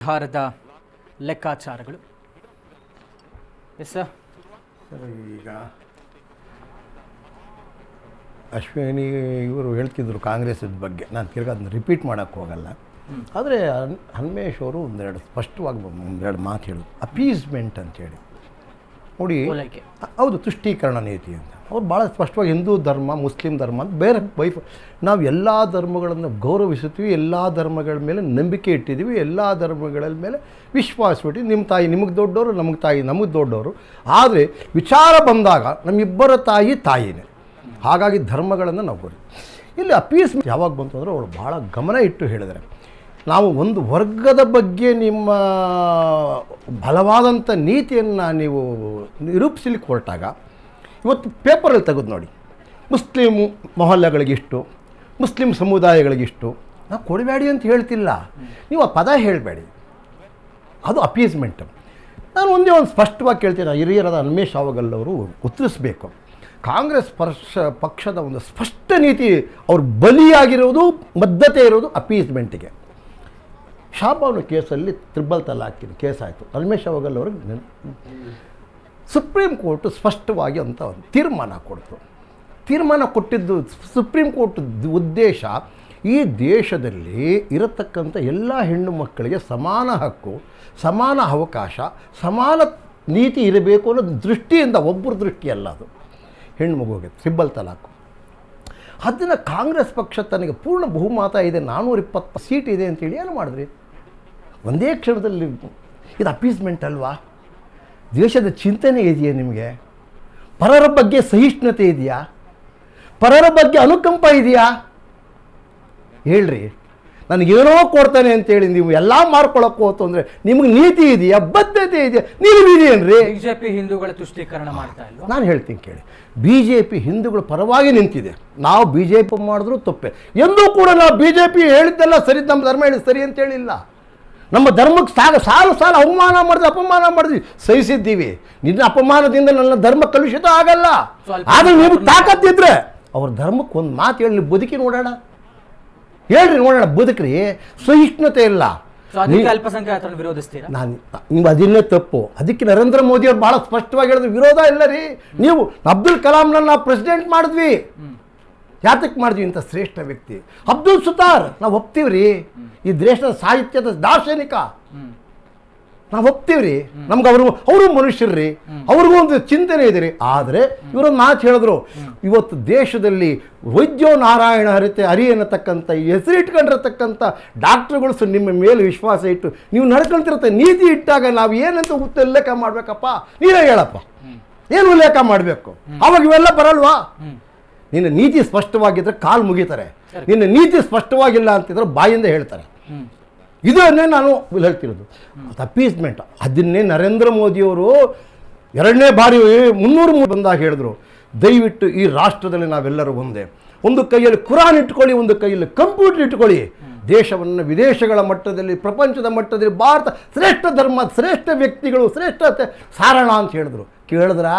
ನಿರ್ಧಾರದ ಲೆಕ್ಕಾಚಾರಗಳು. Yes sir. ಈಗ ಅಶ್ವಿನಿ ಇವರು ಹೇಳ್ತಿದ್ರು ಕಾಂಗ್ರೆಸ್ದ ಬಗ್ಗೆ, ನಾನು ತಿರ್ಗಿ ಅದನ್ನ ರಿಪೀಟ್ ಮಾಡೋಕ್ಕೆ ಹೋಗಲ್ಲ. ಆದರೆ ಹನುಮೇಶ್ ಅವರು ಒಂದೆರಡು ಸ್ಪಷ್ಟವಾಗಿ ಒಂದೆರಡು ಮಾತು ಹೇಳೋದು, ಅಪೀಸ್ಮೆಂಟ್ ಅಂತೇಳಿ ನೋಡಿ. ಹೌದು, ತುಷ್ಟೀಕರಣ ನೀತಿ ಅಂತ ಅವ್ರು ಭಾಳ ಸ್ಪಷ್ಟವಾಗಿ ಹಿಂದೂ ಧರ್ಮ, ಮುಸ್ಲಿಂ ಧರ್ಮ ಅಂತ ಬೇರೆ ನಾವು ಎಲ್ಲ ಧರ್ಮಗಳನ್ನು ಗೌರವಿಸುತ್ತೀವಿ, ಎಲ್ಲ ಧರ್ಮಗಳ ಮೇಲೆ ನಂಬಿಕೆ ಇಟ್ಟಿದ್ದೀವಿ, ಎಲ್ಲ ಧರ್ಮಗಳ ಮೇಲೆ ವಿಶ್ವಾಸ ಇಟ್ಟು ನಿಮ್ಮ ತಾಯಿ ನಿಮಗೆ ದೊಡ್ಡವರು, ನಮಗೆ ತಾಯಿ ನಮಗೆ ದೊಡ್ಡವರು. ಆದರೆ ವಿಚಾರ ಬಂದಾಗ ನಮ್ಮಿಬ್ಬರ ತಾಯಿನೇ. ಹಾಗಾಗಿ ಧರ್ಮಗಳನ್ನು ನಾವು ಗೌರವ. ಇಲ್ಲಿ ಅಪೀಸ್ಮೆಂಟ್ ಯಾವಾಗ ಬಂತು ಅಂದರೆ ಅವರು ಭಾಳ ಗಮನ ಇಟ್ಟು ಹೇಳಿದರೆ, ನಾವು ಒಂದು ವರ್ಗದ ಬಗ್ಗೆ ನಿಮ್ಮ ಬಲವಾದಂಥ ನೀತಿಯನ್ನು ನೀವು ನಿರೂಪಿಸಲಿಕ್ಕೆ ಹೊರಟಾಗ, ಇವತ್ತು ಪೇಪರಲ್ಲಿ ತೆಗೆದು ನೋಡಿ, ಮುಸ್ಲಿಂ ಮೊಹಲ್ಲೆಗಳಿಗಿಷ್ಟು, ಮುಸ್ಲಿಂ ಸಮುದಾಯಗಳಿಗಿಷ್ಟು, ನಾವು ಕೊಡಬೇಡಿ ಅಂತ ಹೇಳ್ತಿಲ್ಲ, ನೀವು ಆ ಪದ ಹೇಳಬೇಡಿ, ಅದು ಅಪೀಸ್ಮೆಂಟ್. ನಾನು ಒಂದೇ ಒಂದು ಸ್ಪಷ್ಟವಾಗಿ ಕೇಳ್ತೀನಿ, ಹಿರಿಯರಾದ ಹನುಮೇಶ್ ಹಾವಗಲ್ ಅವರು ಉತ್ತರಿಸಬೇಕು. ಕಾಂಗ್ರೆಸ್ ಪಕ್ಷದ ಒಂದು ಸ್ಪಷ್ಟ ನೀತಿ, ಅವ್ರು ಬಲಿಯಾಗಿರೋದು, ಬದ್ಧತೆ ಇರೋದು ಅಪೀಸ್ಮೆಂಟಿಗೆ. ಶಾಬಾನು ಕೇಸಲ್ಲಿ ತ್ರಿಬಲ್ ತಲಾಖಿನ ಕೇಸ್ ಆಯಿತು, ಹನುಮೇಶ್ ಹಾವಗಲ್ ಅವ್ರಿಗೆ ಸುಪ್ರೀಂ ಕೋರ್ಟು ಸ್ಪಷ್ಟವಾಗಿ ಅಂತ ಒಂದು ತೀರ್ಮಾನ ಕೊಡ್ತು. ತೀರ್ಮಾನ ಕೊಟ್ಟಿದ್ದು ಸುಪ್ರೀಂ ಕೋರ್ಟ್ ಉದ್ದೇಶ, ಈ ದೇಶದಲ್ಲಿ ಇರತಕ್ಕಂಥ ಎಲ್ಲ ಹೆಣ್ಣು ಮಕ್ಕಳಿಗೆ ಸಮಾನ ಹಕ್ಕು, ಸಮಾನ ಅವಕಾಶ, ಸಮಾನ ನೀತಿ ಇರಬೇಕು ಅನ್ನೋ ದೃಷ್ಟಿಯಿಂದ, ಒಬ್ಬರ ದೃಷ್ಟಿಯಲ್ಲ ಅದು, ಹೆಣ್ಣು ಮಗುವಿಗೆ ತ್ರಿಬಲ್ ತಲಾಖು. ಅದನ್ನು ಕಾಂಗ್ರೆಸ್ ಪಕ್ಷ ತನಗೆ ಪೂರ್ಣ ಬಹುಮತ ಇದೆ, 420 ಸೀಟ್ ಇದೆ ಅಂತೇಳಿ ಏನು ಮಾಡಿದ್ರಿ? ಒಂದೇ ಕ್ಷಣದಲ್ಲಿ. ಇದು ಅಪೀಸ್ಮೆಂಟ್ ಅಲ್ವಾ? ದೇಶದ ಚಿಂತನೆ ಇದೆಯಾ ನಿಮಗೆ? ಪರರ ಬಗ್ಗೆ ಸಹಿಷ್ಣುತೆ ಇದೆಯಾ? ಪರರ ಬಗ್ಗೆ ಅನುಕಂಪ ಇದೆಯಾ? ಹೇಳ್ರಿ. ನನಗೇನೋ ಕೊಡ್ತಾನೆ ಅಂತೇಳಿ ನೀವು ಎಲ್ಲ ಮಾರ್ಕೊಳ್ಳೋಕೆ ಹೋತು ಅಂದರೆ ನಿಮಗೆ ನೀತಿ ಇದೆಯಾ, ಬದ್ಧತೆ ಇದೆಯಾ? ನೀವೇನ್ರಿ? ಬಿಜೆಪಿ ಹಿಂದೂಗಳ ತುಷ್ಟೀಕರಣ ಮಾಡ್ತಾ ಇಲ್ಲ. ನಾನು ಹೇಳ್ತೀನಿ ಕೇಳಿ, BJP ಹಿಂದೂಗಳ ಪರವಾಗಿ ನಿಂತಿದೆ. ನಾವು BJP ಮಾಡಿದ್ರೂ ತಪ್ಪೆ. ಎಂದೂ ಕೂಡ ನಾವು BJP ಹೇಳಿದ್ದೆಲ್ಲ ಸರಿ, ನಮ್ಮ ಧರ್ಮ ಹೇಳಿದ ಸರಿ ಅಂತ ಹೇಳಿಲ್ಲ. ನಮ್ಮ ಧರ್ಮಕ್ಕೆ ಸಾಲು ಅವಮಾನ ಮಾಡಿದ್ವಿ, ಅಪಮಾನ ಮಾಡಿದ್ವಿ, ಸಹಿಸಿದ್ದೀವಿ. ನಿನ್ನ ಅಪಮಾನದಿಂದ ನನ್ನ ಧರ್ಮ ಕಲುಷಿತ ಆಗಲ್ಲ. ಆದರೆ ನೀವು ತಾಕತ್ತಿದ್ರೆ ಅವ್ರ ಧರ್ಮಕ್ಕೆ ಒಂದು ಮಾತು ಹೇಳಿ, ಬದುಕಿ ನೋಡೋಣ, ಹೇಳ್ರಿ ನೋಡೋಣ, ಬದುಕ್ರಿ. ಸಹಿಷ್ಣುತೆ ಇಲ್ಲ. ಅಲ್ಪಸಂಖ್ಯಾತರನ್ನು ವಿರೋಧಿಸ್ತೀರಾ? ನೀವು ಅದನ್ನೇ ತಪ್ಪು. ಅದಕ್ಕೆ ನರೇಂದ್ರ ಮೋದಿ ಅವ್ರು ಭಾಳ ಸ್ಪಷ್ಟವಾಗಿ ಹೇಳಿದ್ರು, ವಿರೋಧ ಇಲ್ಲ ರೀ. ನೀವು ಅಬ್ದುಲ್ ಕಲಾಂನ ನಾವು ಪ್ರೆಸಿಡೆಂಟ್ ಮಾಡಿದ್ವಿ, ಯಾತಕ್ಕೆ ಮಾಡಿದ್ವಿ ಅಂತ ಶ್ರೇಷ್ಠ ವ್ಯಕ್ತಿ ಅಬ್ದುಲ್ ಸುತಾರ್ ನಾವು ಒಪ್ತೀವ್ರಿ. ಈ ದೇಶದ ಸಾಹಿತ್ಯದ ದಾರ್ಶನಿಕ ನಾವು ಒಪ್ತೀವ್ರಿ. ನಮ್ಗೆ ಅವರು ಮನುಷ್ಯರ್ರಿ, ಅವ್ರಿಗೂ ಒಂದು ಚಿಂತನೆ ಇದೆ ರೀ. ಆದರೆ ಇವರೊಂದು ಮಾತು ಹೇಳಿದ್ರು, ಇವತ್ತು ದೇಶದಲ್ಲಿ ವೈದ್ಯೋ ನಾರಾಯಣ ಹರಿ ಅನ್ನತಕ್ಕಂಥ ಹೆಸರಿಟ್ಕೊಂಡಿರತಕ್ಕಂಥ ಡಾಕ್ಟ್ರುಗಳು ನಿಮ್ಮ ಮೇಲೆ ವಿಶ್ವಾಸ ಇಟ್ಟು ನೀವು ನಡ್ಕೊಳ್ತಿರತ್ತೆ ನೀತಿ ಇಟ್ಟಾಗ ನಾವು ಏನಂತ ಉಲ್ಲೇಖ ಮಾಡಬೇಕಪ್ಪ? ನೀವೇ ಹೇಳಪ್ಪ, ಏನು ಉಲ್ಲೇಖ ಮಾಡಬೇಕು? ಅವಾಗ ಇವೆಲ್ಲ ಬರಲ್ವಾ? ನಿನ್ನ ನೀತಿ ಸ್ಪಷ್ಟವಾಗಿದ್ದರೆ ಕಾಲು ಮುಗಿತಾರೆ, ನಿನ್ನ ನೀತಿ ಸ್ಪಷ್ಟವಾಗಿಲ್ಲ ಅಂತಿದ್ರೆ ಬಾಯಿಂದ ಹೇಳ್ತಾರೆ. ಇದನ್ನೇ ನಾನು ಹೇಳ್ತಿರೋದು, ಅಪೀಸ್ಮೆಂಟ್. ಅದನ್ನೇ ನರೇಂದ್ರ ಮೋದಿಯವರು 2ನೇ ಬಾರಿ 300 ಬಂದಾಗ ಹೇಳಿದ್ರು, ದಯವಿಟ್ಟು ಈ ರಾಷ್ಟ್ರದಲ್ಲಿ ನಾವೆಲ್ಲರೂ ಒಂದೇ. ಒಂದು ಕೈಯಲ್ಲಿ ಕುರಾನ್ ಇಟ್ಕೊಳ್ಳಿ, ಒಂದು ಕೈಯಲ್ಲಿ ಕಂಪ್ಯೂಟರ್ ಇಟ್ಕೊಳ್ಳಿ. ದೇಶವನ್ನು ವಿದೇಶಗಳ ಮಟ್ಟದಲ್ಲಿ, ಪ್ರಪಂಚದ ಮಟ್ಟದಲ್ಲಿ ಭಾರತ ಶ್ರೇಷ್ಠ ಧರ್ಮ, ಶ್ರೇಷ್ಠ ವ್ಯಕ್ತಿಗಳು, ಶ್ರೇಷ್ಠತೆ ಸಾರಣ ಅಂತ ಹೇಳಿದ್ರು. ಕೇಳಿದ್ರಾ?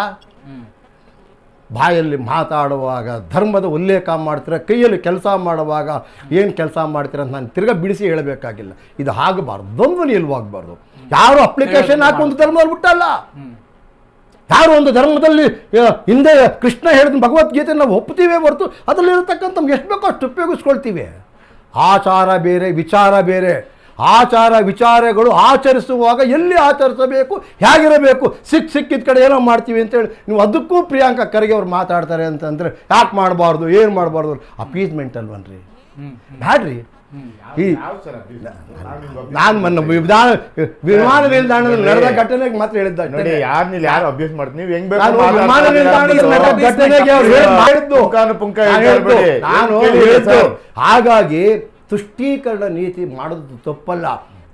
ಬಾಯಲ್ಲಿ ಮಾತಾಡುವಾಗ ಧರ್ಮದ ಉಲ್ಲೇಖ ಮಾಡ್ತೀರ, ಕೈಯಲ್ಲಿ ಕೆಲಸ ಮಾಡುವಾಗ ಏನು ಕೆಲಸ ಮಾಡ್ತೀರ ಅಂತ ನಾನು ತಿರ್ಗಾ ಬಿಡಿಸಿ ಹೇಳಬೇಕಾಗಿಲ್ಲ. ಇದು ಆಗಬಾರ್ದು, ದ್ವಂದ್ವ ನಿಲ್ವಾಗಬಾರ್ದು. ಯಾರು ಅಪ್ಲಿಕೇಶನ್ ಹಾಕಿ ಒಂದು ಧರ್ಮದಲ್ಲಿ ಬಿಟ್ಟಲ್ಲ. ಯಾರು ಒಂದು ಧರ್ಮದಲ್ಲಿ ಹಿಂದೆ ಕೃಷ್ಣ ಹೇಳಿದ ಭಗವದ್ಗೀತೆ ನಾವು ಒಪ್ತೀವೇ ಹೊರತು ಅದರಲ್ಲಿರತಕ್ಕಂಥ ನಮ್ಗೆ ಎಷ್ಟು ಬೇಕೋ ಅಷ್ಟು ಉಪಯೋಗಿಸ್ಕೊಳ್ತೀವಿ. ಆಚಾರ ಬೇರೆ, ವಿಚಾರ ಬೇರೆ. ಆಚಾರ ವಿಚಾರಗಳು ಆಚರಿಸುವಾಗ ಎಲ್ಲಿ ಆಚರಿಸಬೇಕು, ಹೇಗಿರಬೇಕು, ಸಿಕ್ಕಿದ ಕಡೆ ಏನೋ ಮಾಡ್ತೀವಿ ಅಂತೇಳಿ ನೀವು ಅದಕ್ಕೂ ಪ್ರಿಯಾಂಕಾ ಖರ್ಗೆ ಅವ್ರು ಮಾತಾಡ್ತಾರೆ ಅಂತಂದರೆ ಯಾಕೆ ಮಾಡಬಾರ್ದು, ಏನು ಮಾಡಬಾರ್ದು? ಅಪೀಸ್ಮೆಂಟ್ ಅಲ್ವನ್ರಿ, ಬ್ಯಾಡ್ರಿ. ಈ ನಾನು ಮೊನ್ನೆ ವಿಮಾನ ನಿಲ್ದಾಣದಲ್ಲಿ ನಡೆದ ಘಟನೆಗೆ ಮಾತ್ರ ಹೇಳಿದ್ದ. ಯಾರು ಅಭ್ಯಾಸ ಮಾಡ್ತೀನಿ, ನೀವು ಹೆಂಗ್ ವಿಮಾನ ನಿಲ್ದಾಣದಲ್ಲಿ ನಡೆದ ಘಟನೆಗೆ ಅವ್ರು ಹೇಳಿದ್ದು. ನಾನು ಹೇಳಿದ್ದು ಹಾಗಾಗಿ ತುಷ್ಟೀಕರಣ ನೀತಿ ಮಾಡೋದು ತಪ್ಪಲ್ಲ.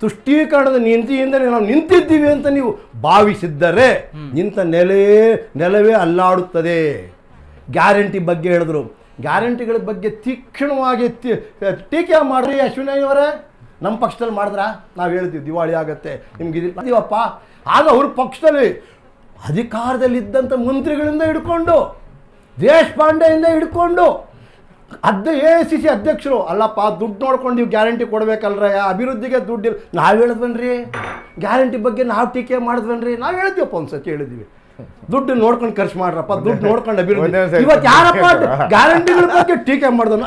ತುಷ್ಟೀಕರಣದ ನೀತಿಯಿಂದ ನಾವು ನಿಂತಿದ್ದೀವಿ ಅಂತ ನೀವು ಭಾವಿಸಿದ್ದರೆ ನಿಂತ ನೆಲವೇ ಅಲ್ಲಾಡುತ್ತದೆ. ಗ್ಯಾರಂಟಿ ಬಗ್ಗೆ ಹೇಳಿದ್ರು, ಗ್ಯಾರಂಟಿಗಳ ಬಗ್ಗೆ ತೀಕ್ಷ್ಣವಾಗಿ ಟೀಕೆ ಮಾಡ್ರಿ ಅಶ್ವಿನಿಯವರೇ. ನಮ್ಮ ಪಕ್ಷದಲ್ಲಿ ಮಾಡಿದ್ರ ನಾವು ಹೇಳ್ತೀವಿ ದಿವಾಳಿ ಆಗತ್ತೆ ನಿಮ್ಗೆ ಇದೀವಪ್ಪ. ಆಗ ಅವ್ರ ಪಕ್ಷದಲ್ಲಿ ಅಧಿಕಾರದಲ್ಲಿದ್ದಂಥ ಮಂತ್ರಿಗಳಿಂದ ಹಿಡ್ಕೊಂಡು, ದೇಶಪಾಂಡೆಯಿಂದ ಹಿಡ್ಕೊಂಡು AICC ಅಧ್ಯಕ್ಷರು ಅಲ್ಲಪ್ಪ ದುಡ್ಡು ನೋಡ್ಕೊಂಡು ನೀವು ಗ್ಯಾರಂಟಿ ಕೊಡ್ಬೇಕಲ್ರಯ್ಯ, ಅಭಿವೃದ್ಧಿಗೆ ದುಡ್ಡಿಲ್ಲ. ನಾವು ಹೇಳಿದ್ವನ್ರಿ ಗ್ಯಾರಂಟಿ ಬಗ್ಗೆ ನಾವು ಟೀಕೆ ಮಾಡಿದ್ವನ್ರಿ, ನಾವು ಹೇಳಿದ್ವಪ್ಪ ಒಂದ್ಸತಿ ಹೇಳಿದ್ವಿ. ದುಡ್ಡು ನೋಡ್ಕೊಂಡು ಖರ್ಚು ಮಾಡ್ರಪ್ಪ, ದುಡ್ಡು ನೋಡ್ಕೊಂಡು ಅಭಿವೃದ್ಧಿ. ಇವತ್ತು ಯಾರಪ್ಪ ಗ್ಯಾರಂಟಿಗಳ ಬಗ್ಗೆ ಟೀಕೆ ಮಾಡಿದ್ರು?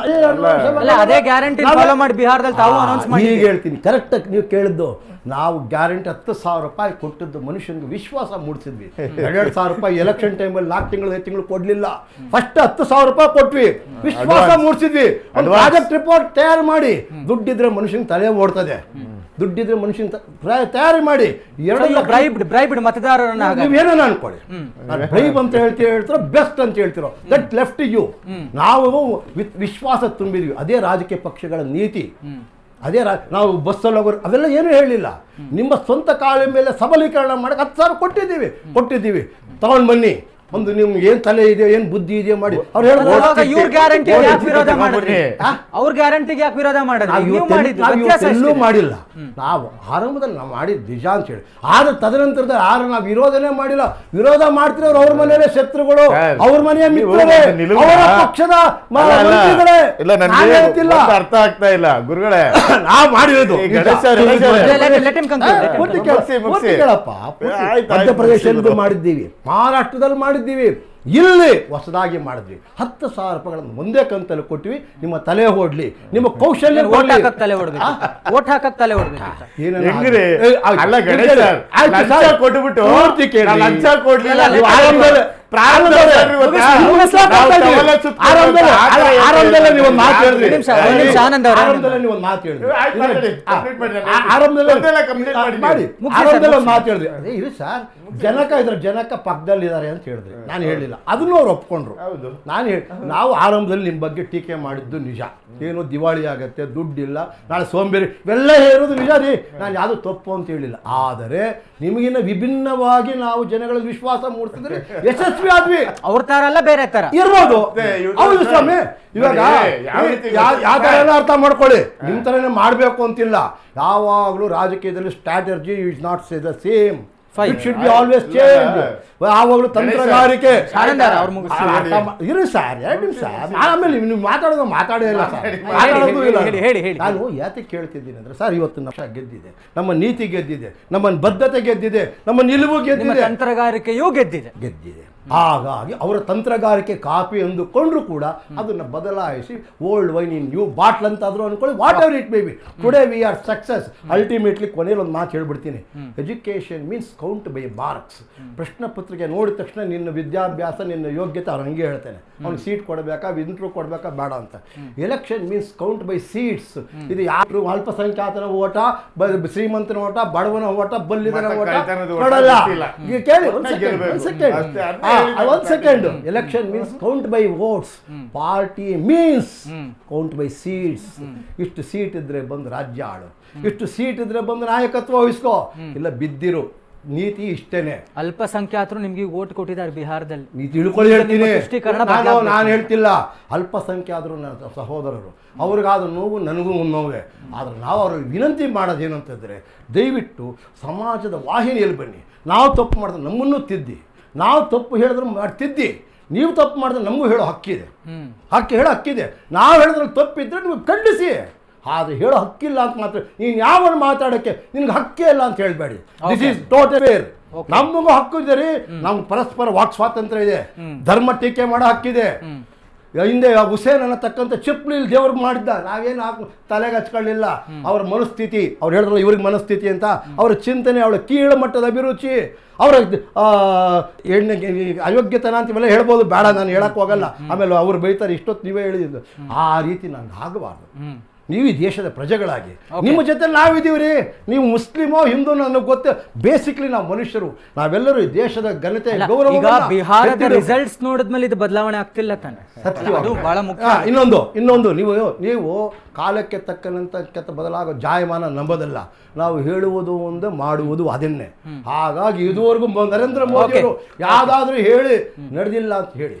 ಅದೇ ಗ್ಯಾರಂಟಿ ಫಾಲೋ ಮಾಡಿ ಬಿಹಾರದಲ್ಲಿ ತಾವು ಅನೌನ್ಸ್ ಮಾಡಿ. ಈಗ ಹೇಳ್ತೀನಿ ಕರೆಕ್ಟಾಗಿ ನೀವು ಕೇಳಿದ್ದು. ನಾವು ಗ್ಯಾರಂಟಿ 10,000 ರೂಪಾಯಿ ಕೊಟ್ಟಿದ್ದು ಮನುಷ್ಯನಿಗೆ ವಿಶ್ವಾಸ ಮೂಡಿಸಿದ್ವಿ. 2,000 ರೂಪಾಯಿ ಎಲೆಕ್ಷನ್ ಟೈಮಲ್ಲಿ 4 ತಿಂಗಳು 5 ತಿಂಗಳು ಕೊಡ್ಲಿಲ್ಲ. ಫಸ್ಟ್ 10,000 ರೂಪಾಯಿ ಕೊಟ್ವಿ, ವಿಶ್ವಾಸ ಮೂಡಿಸಿದ್ವಿ. ಒಂದು ಪ್ರಾಜೆಕ್ಟ್ ರಿಪೋರ್ಟ್ ತಯಾರು ಮಾಡಿ, ದುಡ್ಡಿದ್ರೆ ಮನುಷ್ಯನ ತಲೆ ಓಡ್ತದೆ, ದುಡ್ಡಿದ್ರೆ ಮನುಷ್ಯನ ತಯಾರಿ ಮಾಡಿ. ಬ್ರೈಬ್ಡ್ ಮತದಾರರನ್ನ ನೀವೇನೋ ಅನ್ಕೊಳ್ಳಿ, ಬ್ರೈಬ್ ಅಂತ ಹೇಳ್ತಿರೋ ಬೆಸ್ಟ್ ಅಂತ ಹೇಳ್ತಿರೋ ದಟ್ ಲೆಫ್ಟ್ ಯು. ನಾವು ವಿಶ್ವಾಸ ತುಂಬಿದ್ವಿ. ಅದೇ ರಾಜಕೀಯ ಪಕ್ಷಗಳ ನೀತಿ. ಅದೇ ನಾವು ಬಸ್ಸಲ್ಲಿ ಹೋಗೋರು ಅವೆಲ್ಲ ಏನೂ ಹೇಳಿಲ್ಲ. ನಿಮ್ಮ ಸ್ವಂತ ಕಾಲ ಮೇಲೆ ಸಬಲೀಕರಣ ಮಾಡಕ್ಕೆ 10,000 ಕೊಟ್ಟಿದ್ದೀವಿ, ತಗೊಂಡು ಬನ್ನಿ. ಒಂದು ನಿಮ್ಗೆ ಏನ್ ತಲೆ ಇದೆಯೋ ಏನ್ ಬುದ್ಧಿ ಇದೆಯೋ ಮಾಡಿ. ಅವ್ರು ಇವ್ರ ಗ್ಯಾರಂಟಿಗೆ ಯಾಕೆ ವಿರೋಧ ಮಾಡಿದ್ರಿ? ಅವ್ರ ಗ್ಯಾರಂಟಿಗೆ ಯಾಕೆ ವಿರೋಧ ಎಲ್ಲೂ ಮಾಡಿಲ್ಲ. ನಾವು ಆರಂಭದಲ್ಲಿ ನಾವು ಮಾಡಿದ್ದು ನಿಜ ಅಂತ ಹೇಳಿ. ಆದ್ರೆ ತದನಂತರದ ಯಾರು ನಾವು ವಿರೋಧನೆ ಮಾಡಿಲ್ಲ. ವಿರೋಧ ಮಾಡ್ತಿರೋರು ಅವ್ರ ಮನೆಯಲ್ಲೇ ಶತ್ರುಗಳು, ಅವ್ರ ಮನೆಯ ಮಿತ್ರರೇ, ಅವರ ಪಕ್ಷದ ಮಂತ್ರಿಗಳೇ. ಅರ್ಥ ಆಗ್ತಾ ಇಲ್ಲ ಗುರುಗಳೇ, ನಾವು ಮಾಡಿರೋದು ಮಧ್ಯಪ್ರದೇಶದಲ್ಲಿ ಮಾಡಿದ್ದೀವಿ, ಮಹಾರಾಷ್ಟ್ರದಲ್ಲಿ ಮಾಡಿದ್ದೀವಿ, ಇಲ್ಲಿ ಹೊಸದಾಗಿ ಮಾಡಿದ್ವಿ. 10,000 ರೂಪಾಯಿಗಳನ್ನು ಒಂದೇ ಕಂತಲ್ಲಿ ಕೊಟ್ಟಿವಿ. ನಿಮ್ಮ ತಲೆ ಓಡ್ಲಿ, ನಿಮ್ಮ ಕೌಶಲ್ಯ ತಲೆ ಕೊಟ್ಬಿಟ್ಟು ಇದು ಸರ್ ಜನಕ ಇದ್ರ ಜನಕ ಪಕ್ಕದಲ್ಲಿದ್ದಾರೆ ಅಂತ ಹೇಳಿದ್ರಿ, ನಾನು ಹೇಳಿಲ್ಲ. ಅದನ್ನು ಅವ್ರು ಒಪ್ಕೊಂಡ್ರು. ನಾವು ಆರಂಭದಲ್ಲಿ ನಿಮ್ಮ ಬಗ್ಗೆ ಟೀಕೆ ಮಾಡಿದ್ದು ನಿಜ. ಏನು ದಿವಾಳಿ ಆಗತ್ತೆ, ದುಡ್ಡಿಲ್ಲ, ನಾಳೆ ಸೋಂಬೇರಿ, ಇವೆಲ್ಲ ಹೇಳೋದು ನಿಜ ರೀ. ನಾನು ಯಾವುದು ತಪ್ಪು ಅಂತ ಹೇಳಿಲ್ಲ. ಆದರೆ ನಿಮಗಿನ್ನ ವಿಭಿನ್ನವಾಗಿ ನಾವು ಜನಗಳ ವಿಶ್ವಾಸ ಮೂಡಿಸಿದ್ರೆ ಯಶಸ್ವಿ ಆದ್ವಿ. ಅವ್ರ ತರ ಅಲ್ಲ, ಬೇರೆ ತರ ಇರ್ಬೋದು. ಹೌದು ಸ್ವಾಮಿ, ಇವಾಗ ಯಾವ ತರ ಎಲ್ಲ ಅರ್ಥ ಮಾಡ್ಕೊಳ್ಳಿ. ನಿಮ್ ತರನೇ ಮಾಡ್ಬೇಕು ಅಂತಿಲ್ಲ. ಯಾವಾಗಲೂ ರಾಜಕೀಯದಲ್ಲಿ strategy is not the same. It should be always change. ಯಾವಾಗಲೂ ತಂತ್ರಗಾರಿಕೆ ಇರಿ ಸರ್, 2 ನಿಮಿಷ. ಆಮೇಲೆ ನೀವು ಮಾತಾಡೇ ಇಲ್ಲ ಸರ್. ನಾನು ಯಾತಕ್ಕೆ ಕೇಳ್ತಿದ್ದೀನಿ ಅಂದ್ರೆ ಸರ್, ಇವತ್ತು ನಮ್ಮ ಗೆದ್ದಿದೆ, ನಮ್ಮ ನೀತಿ ಗೆದ್ದಿದೆ, ನಮ್ಮ ಬದ್ಧತೆ ಗೆದ್ದಿದೆ, ನಮ್ಮ ನಿಲುವು ಗೆದ್ದಿದೆ, ತಂತ್ರಗಾರಿಕೆಯೂ ಗೆದ್ದಿದೆ. ಹಾಗಾಗಿ ಅವರ ತಂತ್ರಗಾರಿಕೆ ಕಾಪಿ ಅಂದುಕೊಂಡ್ರು ಕೂಡ ಅದನ್ನು ಬದಲಾಯಿಸಿ old wine in new bottle ಅಂತಾದರೂ ಅನ್ಕೊಳ್ಳಿ, whatever it may be. Today we are success. Ultimately ಕೊನೆಯಲ್ಲಿ ಒಂದು ಮಾತು ಹೇಳ್ಬಿಡ್ತೀನಿ. Education means count by marks. ಪ್ರಶ್ನೆ ಪತ್ರಿಕೆ ನೋಡಿದ ತಕ್ಷಣ ನಿನ್ನ ವಿದ್ಯಾಭ್ಯಾಸ, ನಿನ್ನ ಯೋಗ್ಯತೆ ಅವ್ರು ಹಂಗೆ ಹೇಳ್ತೇನೆ. ಅವ್ನಿಗೆ ಸೀಟ್ ಕೊಡಬೇಕಾ, ಇಂಟ್ರೂ ಕೊಡಬೇಕಾ, ಬೇಡ ಅಂತ. Election means count by seats. ಇದು ಯಾರು ಅಲ್ಪಸಂಖ್ಯಾತನ ಓಟ, ಶ್ರೀಮಂತನ ಓಟ, ಬಡವನ ಓಟ, ಬಲ್ಲಿದನ ಓಟ ಕೊಡಲ್ಲ. ಕೇಳಿ ಒಂದು second. Election means count by votes. Party means count by seats. ಇಷ್ಟು ಸೀಟ್ ಇದ್ರೆ ಬಂದು ರಾಜ್ಯ ಆಳು, ಇಷ್ಟು ಸೀಟ್ ಇದ್ರೆ ಬಂದು ನಾಯಕತ್ವ ವಹಿಸ್ಕೋ, ಇಲ್ಲ ಬಿದ್ದಿರು. ನೀತಿ ಇಷ್ಟೇನೆ. ಅಲ್ಪಸಂಖ್ಯಾತರು ನಿಮ್ಗೆ ಓಟ್ ಕೊಟ್ಟಿದ್ದಾರೆ ಬಿಹಾರದಲ್ಲಿ. ನೀತಿ ತಿಳ್ಕೊಳ್ಳಿ ಹೇಳ್ತೀನಿ. ನಾನು ಹೇಳ್ತಿಲ್ಲ. ಅಲ್ಪಸಂಖ್ಯಾತರು ನನ್ನ ಸಹೋದರರು, ಅವ್ರಿಗಾದ ನೋವು ನನಗೂ ನೋವೇ. ಆದ್ರೆ ನಾವು ಅವ್ರಿಗೆ ವಿನಂತಿ ಮಾಡೋದೇನಂತಂದ್ರೆ, ದಯವಿಟ್ಟು ಸಮಾಜದ ವಾಹಿನಿಯಲ್ಲಿ ಬನ್ನಿ. ನಾವು ತಪ್ಪು ಮಾಡಿದ್ರೆ ನಮ್ಮನ್ನು ತಿದ್ದಿ, ನಾವು ತಪ್ಪು ಹೇಳಿದ್ರೆ ತಿದ್ದಿ. ನೀವು ತಪ್ಪು ಮಾಡಿದ್ರೆ ನಮಗೂ ಹೇಳೋ ಹಕ್ಕಿದೆ, ಹೇಳೋ ಹಕ್ಕಿದೆ. ನಾವು ಹೇಳಿದ್ರೆ ತಪ್ಪಿದ್ರೆ ನೀವು ಖಂಡಿಸಿ. ಆದರೆ ಹೇಳೋ ಹಕ್ಕಿಲ್ಲ ಅಂತ ಮಾತ್ರ ನೀನು ಯಾವನು ಮಾತಾಡೋಕ್ಕೆ ನಿನ್ಗೆ ಹಕ್ಕೇ ಇಲ್ಲ ಅಂತ ಹೇಳಬೇಡಿ. This is total fair. ನಮಗೂ ಹಕ್ಕು ಇದೆ ರೀ. ನಮ್ಗೆ ಪರಸ್ಪರ ವಾಕ್ ಸ್ವಾತಂತ್ರ್ಯ ಇದೆ, ಧರ್ಮ ಟೀಕೆ ಮಾಡೋ ಹಕ್ಕಿದೆ. ಹಿಂದೆ ಹುಸೇನ್ ಅನ್ನತಕ್ಕಂಥ ಚಿಪ್ಲಿಲ್ ದೇವ್ರಿಗೆ ಮಾಡಿದ್ದ, ನಾವೇನು ತಲೆಗೆ ಹಚ್ಕೊಳ್ಳಿಲ್ಲ. ಅವ್ರ ಮನಸ್ಥಿತಿ, ಅವ್ರು ಹೇಳಿದ್ರು ಇವ್ರಿಗೆ ಮನಸ್ಥಿತಿ ಅಂತ, ಅವ್ರ ಚಿಂತನೆ, ಅವಳ ಕೀಳು ಮಟ್ಟದ ಅಭಿರುಚಿ, ಅವರ ಅಯೋಗ್ಯತನ ಅಂತ ಇವೆಲ್ಲ ಹೇಳ್ಬೋದು. ಬೇಡ, ನಾನು ಹೇಳಕ್ಕೆ ಹೋಗಲ್ಲ. ಆಮೇಲೆ ಅವ್ರು ಬೈತಾರೆ, ಇಷ್ಟೊತ್ತು ನೀವೇ ಹೇಳಿದ್ದು. ಆ ರೀತಿ ನಂಗೆ ಆಗಬಾರ್ದು. ನೀವು ಈ ದೇಶದ ಪ್ರಜೆಗಳಾಗಿ ನಿಮ್ಮ ಜೊತೆ ನಾವಿದ್ದೀವಿ ರೀ. ನೀವು ಮುಸ್ಲಿಮೋ ಹಿಂದೂ ನನಗೆ ಗೊತ್ತೇ. ಬೇಸಿಕ್ಲಿ ನಾವು ಮನುಷ್ಯರು, ನಾವೆಲ್ಲರೂ ಈ ದೇಶದ ಘನತೆ ಗೌರವ. ಬಿಹಾರದ ರಿಸಲ್ಟ್ಸ್ ನೋಡಿದ್ಮೇಲೆ ಇದು ಬದಲಾವಣೆ ಆಗ್ತಿಲ್ಲ ತಾನೆ, ಅದು ಬಹಳ ಮುಖ್ಯ. ಇನ್ನೊಂದು ನೀವು ಕಾಲಕ್ಕೆ ತಕ್ಕಂತ ಬದಲಾಗೋ ಜಾಯಮಾನ ನಂಬೋದಲ್ಲ. ನಾವು ಹೇಳುವುದು ಒಂದು, ಮಾಡುವುದು ಅದನ್ನೇ. ಹಾಗಾಗಿ ಇದುವರೆಗೂ ನರೇಂದ್ರ ಮೋದಿ ಅವರು ಯಾವುದಾದ್ರೂ ಹೇಳಿ ನಡೆದಿಲ್ಲ ಅಂತ ಹೇಳಿ